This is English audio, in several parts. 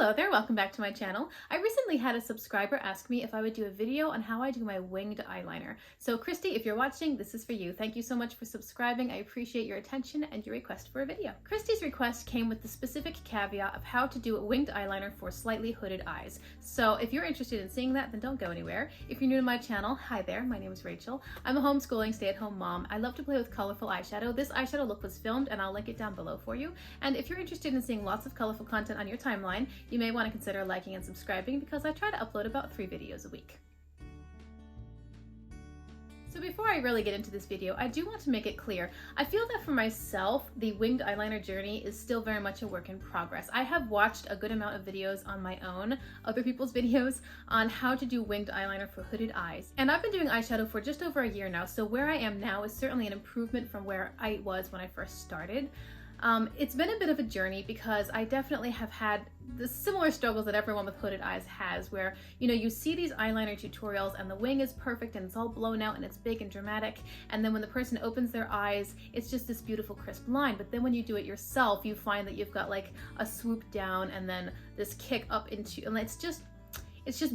Hello there, welcome back to my channel. I recently had a subscriber ask me if I would do a video on how I do my winged eyeliner. So Christy, if you're watching, this is for you. Thank you so much for subscribing. I appreciate your attention and your request for a video. Christy's request came with the specific caveat of how to do a winged eyeliner for slightly hooded eyes. So if you're interested in seeing that, then don't go anywhere. If you're new to my channel, hi there, my name is Rachel. I'm a homeschooling stay-at-home mom. I love to play with colorful eyeshadow. This eyeshadow look was filmed and I'll link it down below for you. And if you're interested in seeing lots of colorful content on your timeline, you may want to consider liking and subscribing because I try to upload about 3 videos a week. So before I really get into this video, I do want to make it clear, I feel that for myself, the winged eyeliner journey is still very much a work in progress. I have watched a good amount of videos on my own, other people's videos, on how to do winged eyeliner for hooded eyes. And I've been doing eyeshadow for just over a year now, so where I am now is certainly an improvement from where I was when I first started. It's been a bit of a journey because I definitely have had the similar struggles that everyone with hooded eyes has, where, you know, you see these eyeliner tutorials and the wing is perfect and it's all blown out and it's big and dramatic, and then when the person opens their eyes, it's just this beautiful crisp line. But then when you do it yourself, you find that you've got like a swoop down and then this kick up into, and it's just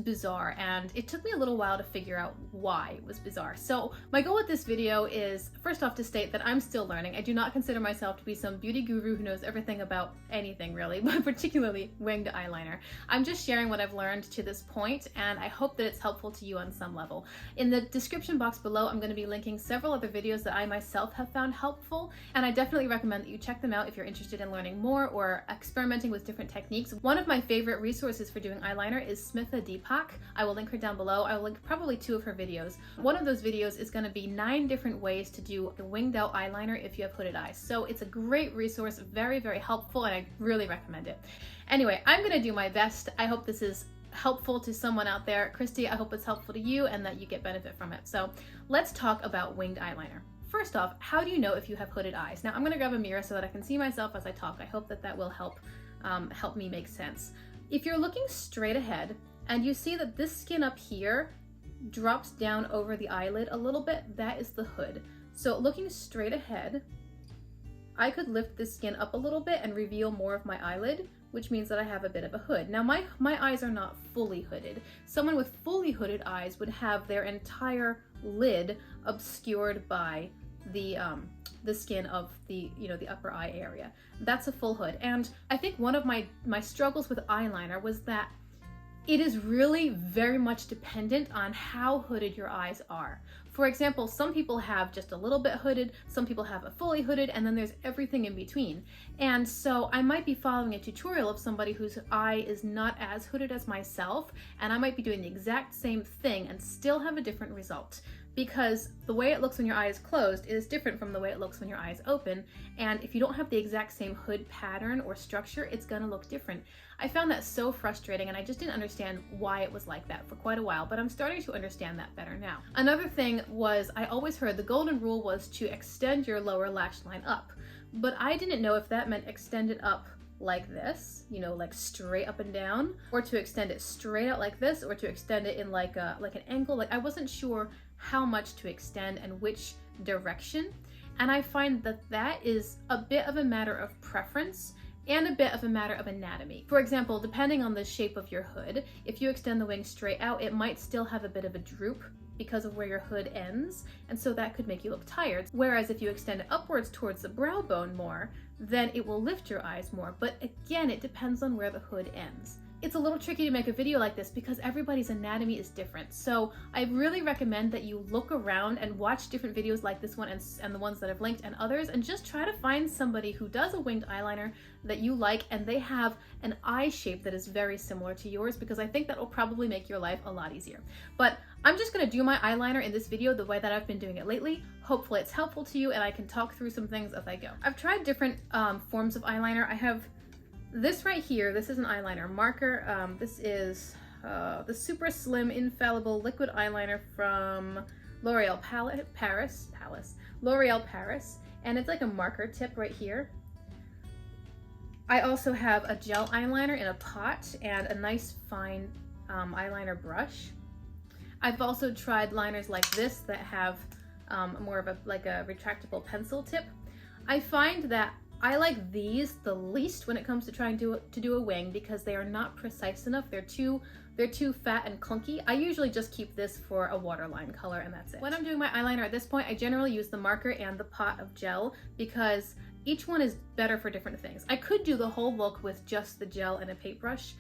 bizarre, and it took me a little while to figure out why it was bizarre. So my goal with this video is, first off, to state that I'm still learning. I do not consider myself to be some beauty guru who knows everything about anything really, but particularly winged eyeliner. I'm just sharing what I've learned to this point, and I hope that it's helpful to you on some level. In the description box below, I'm going to be linking several other videos that I myself have found helpful, and I definitely recommend that you check them out if you're interested in learning more or experimenting with different techniques. One of my favorite resources for doing eyeliner is Smith Deepak. I will link her down below. I will link probably 2 of her videos. One of those videos is going to be 9 different ways to do a winged out eyeliner if you have hooded eyes. So it's a great resource, very, very helpful, and I really recommend it. Anyway, I'm going to do my best. I hope this is helpful to someone out there. Christy, I hope it's helpful to you and that you get benefit from it. So let's talk about winged eyeliner. First off, how do you know if you have hooded eyes? Now I'm going to grab a mirror so that I can see myself as I talk. I hope that that will help me make sense. If you're looking straight ahead, and you see that this skin up here drops down over the eyelid a little bit, that is the hood. So looking straight ahead, I could lift this skin up a little bit and reveal more of my eyelid, which means that I have a bit of a hood. Now my eyes are not fully hooded. Someone with fully hooded eyes would have their entire lid obscured by the skin of the, you know, the upper eye area. That's a full hood. And I think one of my struggles with eyeliner was that it is really very much dependent on how hooded your eyes are. For example, some people have just a little bit hooded, some people have a fully hooded, and then there's everything in between. And so I might be following a tutorial of somebody whose eye is not as hooded as myself, and I might be doing the exact same thing and still have a different result. Because the way it looks when your eye is closed is different from the way it looks when your eye is open, and if you don't have the exact same hood pattern or structure, it's gonna look different. I found that so frustrating, and I just didn't understand why it was like that for quite a while, but I'm starting to understand that better now. Another thing was, I always heard the golden rule was to extend your lower lash line up, but I didn't know if that meant extend it up like this, you know, like straight up and down, or to extend it straight out like this, or to extend it in like an angle. Like I wasn't sure how much to extend and which direction, and I find that that is a bit of a matter of preference and a bit of a matter of anatomy. For example, depending on the shape of your hood, if you extend the wing straight out, it might still have a bit of a droop because of where your hood ends, and so that could make you look tired. Whereas if you extend it upwards towards the brow bone more, then it will lift your eyes more. But again, it depends on where the hood ends. It's a little tricky to make a video like this because everybody's anatomy is different. So I really recommend that you look around and watch different videos like this one and the ones that I've linked and others, and just try to find somebody who does a winged eyeliner that you like and they have an eye shape that is very similar to yours, because I think that will probably make your life a lot easier. But I'm just gonna do my eyeliner in this video the way that I've been doing it lately. Hopefully it's helpful to you and I can talk through some things as I go. I've tried different forms of eyeliner. I have this right here. This is an eyeliner marker. This is the Super Slim Infallible Liquid Eyeliner from L'Oreal Paris. L'Oreal Paris. And it's like a marker tip right here. I also have a gel eyeliner in a pot and a nice fine eyeliner brush. I've also tried liners like this that have more of a retractable pencil tip. I find that I like these the least when it comes to trying to do a wing because they are not precise enough. They're too fat and clunky. I usually just keep this for a waterline color and that's it. When I'm doing my eyeliner at this point, I generally use the marker and the pot of gel because each one is better for different things. I could do the whole look with just the gel and a paintbrush.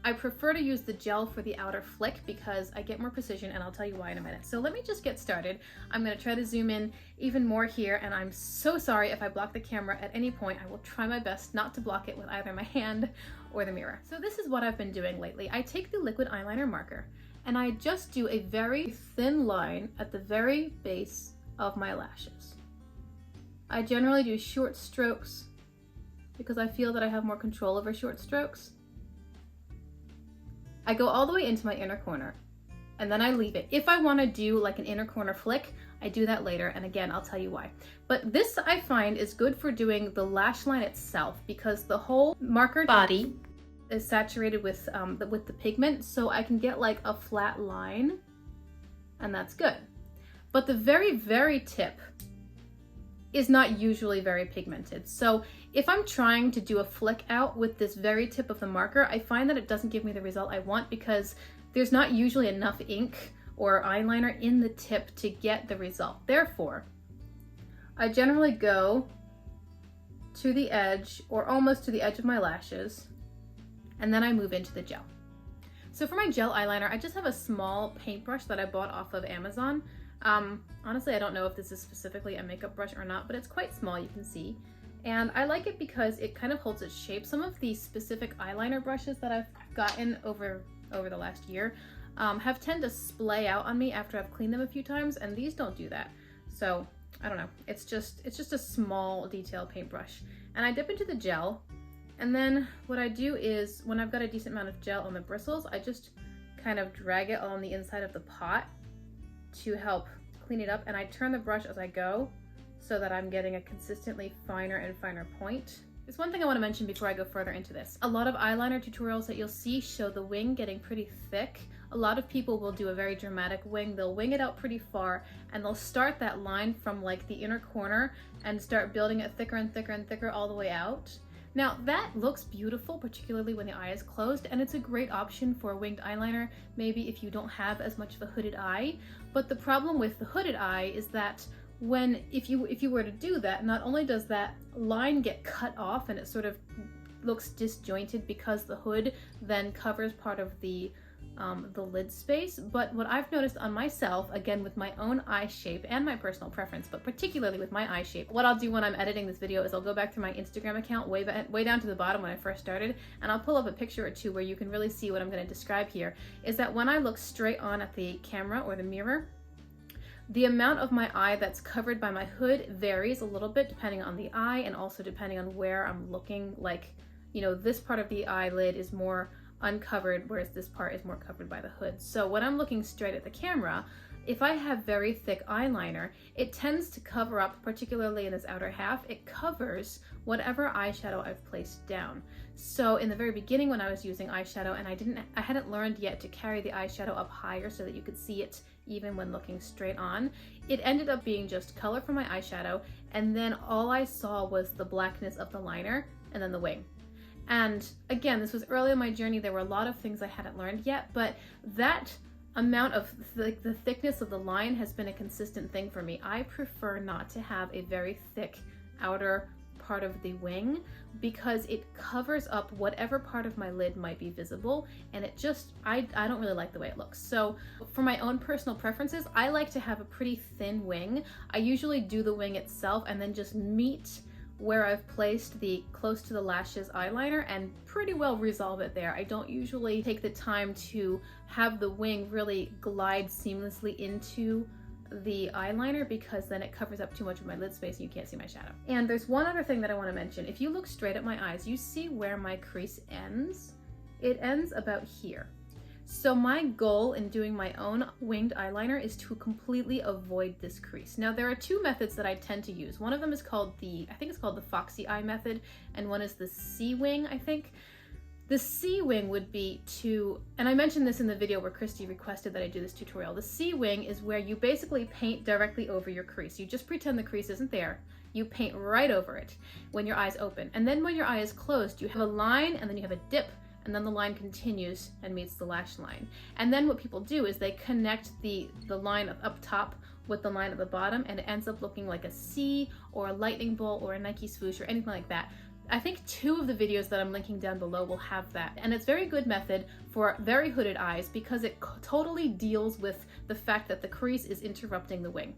I prefer to use the gel for the outer flick because I get more precision, and I'll tell you why in a minute. So let me just get started. I'm gonna try to zoom in even more here, and I'm so sorry if I block the camera at any point. I will try my best not to block it with either my hand or the mirror. So this is what I've been doing lately. I take the liquid eyeliner marker and I just do a very thin line at the very base of my lashes. I generally do short strokes because I feel that I have more control over short strokes. I go all the way into my inner corner and then I leave it. If I want to do like an inner corner flick, I do that later, and again, I'll tell you why. But this I find is good for doing the lash line itself because the whole marker body is saturated with the pigment, so I can get like a flat line, and that's good. But the very, very tip is not usually very pigmented. So if I'm trying to do a flick out with this very tip of the marker, I find that it doesn't give me the result I want because there's not usually enough ink or eyeliner in the tip to get the result. Therefore, I generally go to the edge or almost to the edge of my lashes, and then I move into the gel. So for my gel eyeliner, I just have a small paintbrush that I bought off of Amazon. Honestly, I don't know if this is specifically a makeup brush or not, but it's quite small, you can see. And I like it because it kind of holds its shape. Some of the specific eyeliner brushes that I've gotten over the last year have tend to splay out on me after I've cleaned them a few times, and these don't do that. So I don't know, it's just a small detail paintbrush. And I dip into the gel, and then what I do is when I've got a decent amount of gel on the bristles, I just kind of drag it on the inside of the pot to help clean it up, and I turn the brush as I go so that I'm getting a consistently finer and finer point. There's one thing I want to mention before I go further into this. A lot of eyeliner tutorials that you'll see show the wing getting pretty thick. A lot of people will do a very dramatic wing. They'll wing it out pretty far and they'll start that line from like the inner corner and start building it thicker and thicker and thicker all the way out. Now that looks beautiful, particularly when the eye is closed, and it's a great option for a winged eyeliner, maybe if you don't have as much of a hooded eye. But the problem with the hooded eye is that if you were to do that, not only does that line get cut off and it sort of looks disjointed because the hood then covers part of the lid space, but what I've noticed on myself, again with my own eye shape and my personal preference, but particularly with my eye shape, what I'll do when I'm editing this video is I'll go back to my Instagram account way down to the bottom when I first started, and I'll pull up a picture or two where you can really see what I'm going to describe here, is that when I look straight on at the camera or the mirror, the amount of my eye that's covered by my hood varies a little bit depending on the eye and also depending on where I'm looking. Like, you know, this part of the eyelid is more uncovered, whereas this part is more covered by the hood. So when I'm looking straight at the camera, if I have very thick eyeliner, it tends to cover up, particularly in this outer half, it covers whatever eyeshadow I've placed down. So in the very beginning when I was using eyeshadow and I hadn't learned yet to carry the eyeshadow up higher so that you could see it even when looking straight on, it ended up being just color from my eyeshadow, and then all I saw was the blackness of the liner and then the wing. And again, this was early in my journey. There were a lot of things I hadn't learned yet, but that amount of the thickness of the line has been a consistent thing for me. I prefer not to have a very thick outer part of the wing because it covers up whatever part of my lid might be visible, and it just, I don't really like the way it looks. So for my own personal preferences, I like to have a pretty thin wing. I usually do the wing itself and then just meet where I've placed the close to the lashes eyeliner and pretty well resolve it there. I don't usually take the time to have the wing really glide seamlessly into the eyeliner because then it covers up too much of my lid space and you can't see my shadow. And there's one other thing that I want to mention. If you look straight at my eyes, you see where my crease ends? It ends about here. So my goal in doing my own winged eyeliner is to completely avoid this crease. Now there are two methods that I tend to use. One of them is called I think it's called the Foxy Eye method, and one is the C-wing, I think. The C-wing would be and I mentioned this in the video where Christy requested that I do this tutorial. The C-wing is where you basically paint directly over your crease. You just pretend the crease isn't there. you paint right over it when your eye's open. And then when your eye is closed, you have a line and then you have a dip, and then the line continues and meets the lash line. And then what people do is they connect the line up top with the line at the bottom, and it ends up looking like a C or a lightning bolt or a Nike swoosh or anything like that. I think 2 of the videos that I'm linking down below will have that. And it's a very good method for very hooded eyes because it totally deals with the fact that the crease is interrupting the wing.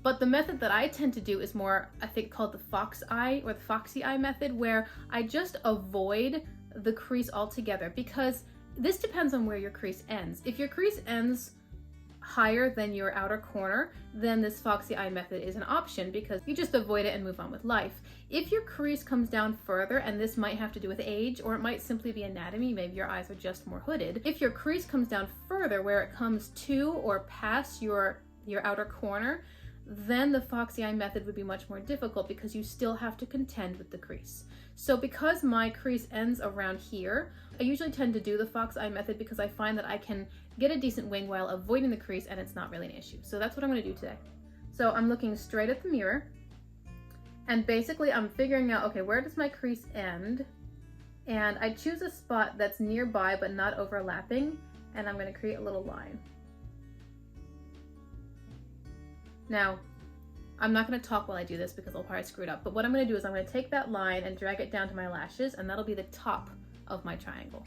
But the method that I tend to do is more, I think, called the fox eye or the foxy eye method, where I just avoid the crease altogether, because this depends on where your crease ends. If your crease ends higher than your outer corner, then this foxy eye method is an option because you just avoid it and move on with life. If your crease comes down further, and this might have to do with age, or it might simply be anatomy, maybe your eyes are just more hooded. If your crease comes down further, where it comes to or past your outer corner, then the foxy eye method would be much more difficult because you still have to contend with the crease. So because my crease ends around here, I usually tend to do the fox eye method because I find that I can get a decent wing while avoiding the crease, and it's not really an issue. So that's what I'm going to do today. So I'm looking straight at the mirror, and basically I'm figuring out, okay, where does my crease end? And I choose a spot that's nearby but not overlapping, and I'm going to create a little line. Now, I'm not going to talk while I do this because I'll probably screw it up, but what I'm going to do is I'm going to take that line and drag it down to my lashes, and that'll be the top of my triangle.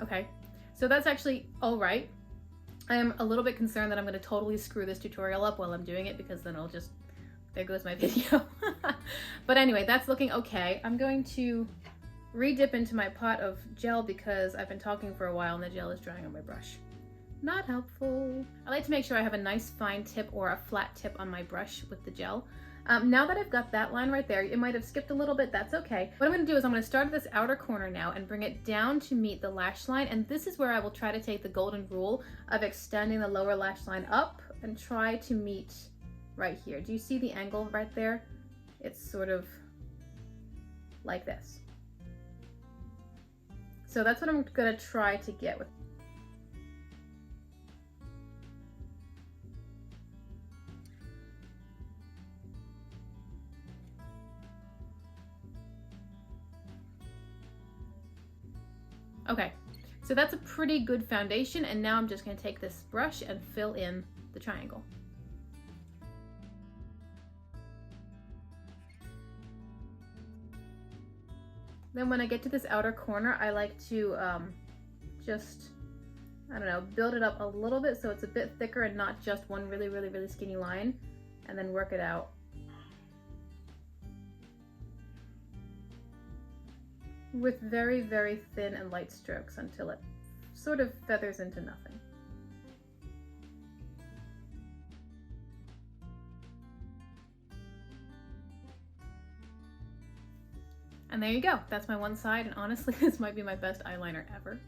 Okay, so that's actually all right. I am a little bit concerned that I'm going to totally screw this tutorial up while I'm doing it, because then it'll just, there goes my video. But anyway, that's looking okay. I'm going to re-dip into my pot of gel because I've been talking for a while and the gel is drying on my brush. Not helpful. I like to make sure I have a nice fine tip or a flat tip on my brush with the gel. Now that I've got that line right there, it might have skipped a little bit, that's okay. What I'm going to do is I'm going to start at this outer corner now and bring it down to meet the lash line, and this is where I will try to take the golden rule of extending the lower lash line up and try to meet right here. Do you see the angle right there? It's sort of like this. So that's what I'm going to try to get with. Okay, so that's a pretty good foundation, and now I'm just going to take this brush and fill in the triangle. Then when I get to this outer corner, I like to just, I don't know, build it up a little bit so it's a bit thicker and not just one really, really, really skinny line, and then work it out. With very, very thin and light strokes until it sort of feathers into nothing. And there you go. That's my one side, and honestly, this might be my best eyeliner ever.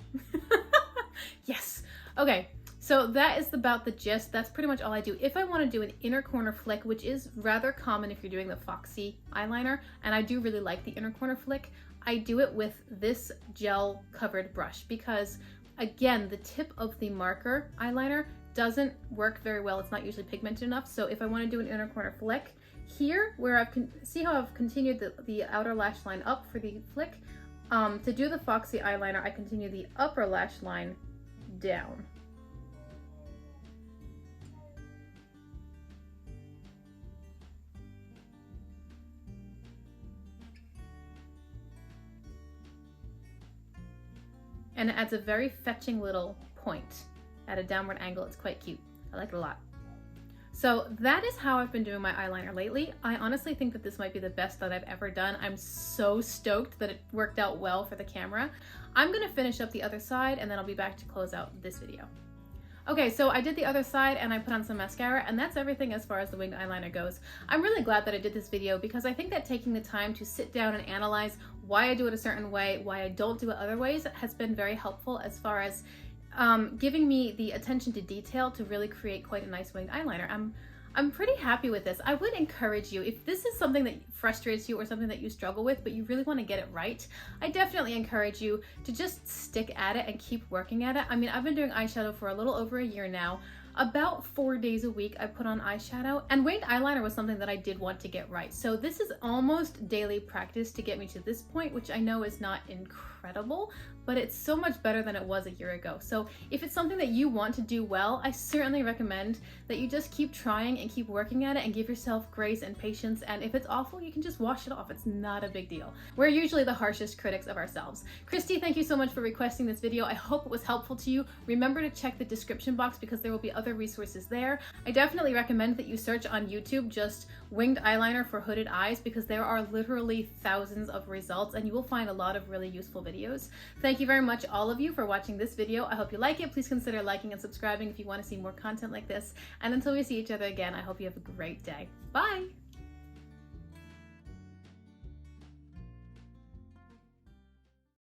Yes! Okay, so that is about the gist. That's pretty much all I do. If I want to do an inner corner flick, which is rather common if you're doing the foxy eyeliner, and I do really like the inner corner flick, I do it with this gel covered brush because, again, the tip of the marker eyeliner doesn't work very well. It's not usually pigmented enough. So if I want to do an inner corner flick, here where see how I've continued the outer lash line up for the flick, to do the foxy eyeliner, I continue the upper lash line down. And it adds a very fetching little point at a downward angle. It's quite cute. I like it a lot. So that is how I've been doing my eyeliner lately. I honestly think that this might be the best that I've ever done. I'm so stoked that it worked out well for the camera. I'm gonna finish up the other side and then I'll be back to close out this video. Okay, so I did the other side and I put on some mascara, and that's everything as far as the winged eyeliner goes. I'm really glad that I did this video because I think that taking the time to sit down and analyze why I do it a certain way, why I don't do it other ways, has been very helpful as far as giving me the attention to detail to really create quite a nice winged eyeliner. I'm pretty happy with this. I would encourage you, if this is something that frustrates you or something that you struggle with, but you really want to get it right, I definitely encourage you to just stick at it and keep working at it. I mean, I've been doing eyeshadow for a little over a year now. About 4 days a week I put on eyeshadow, and winged eyeliner was something that I did want to get right. So this is almost daily practice to get me to this point, which I know is not incredible, but it's so much better than it was a year ago. So if it's something that you want to do well, I certainly recommend that you just keep trying and keep working at it and give yourself grace and patience. And if it's awful, you can just wash it off. It's not a big deal. We're usually the harshest critics of ourselves. Christy, thank you so much for requesting this video. I hope it was helpful to you. Remember to check the description box because there will be other resources there. I definitely recommend that you search on YouTube just winged eyeliner for hooded eyes, because there are literally thousands of results and you will find a lot of really useful videos. Thank you very much, all of you, for watching this video. I hope you like it. Please consider liking and subscribing if you want to see more content like this. And until we see each other again, I hope you have a great day. Bye!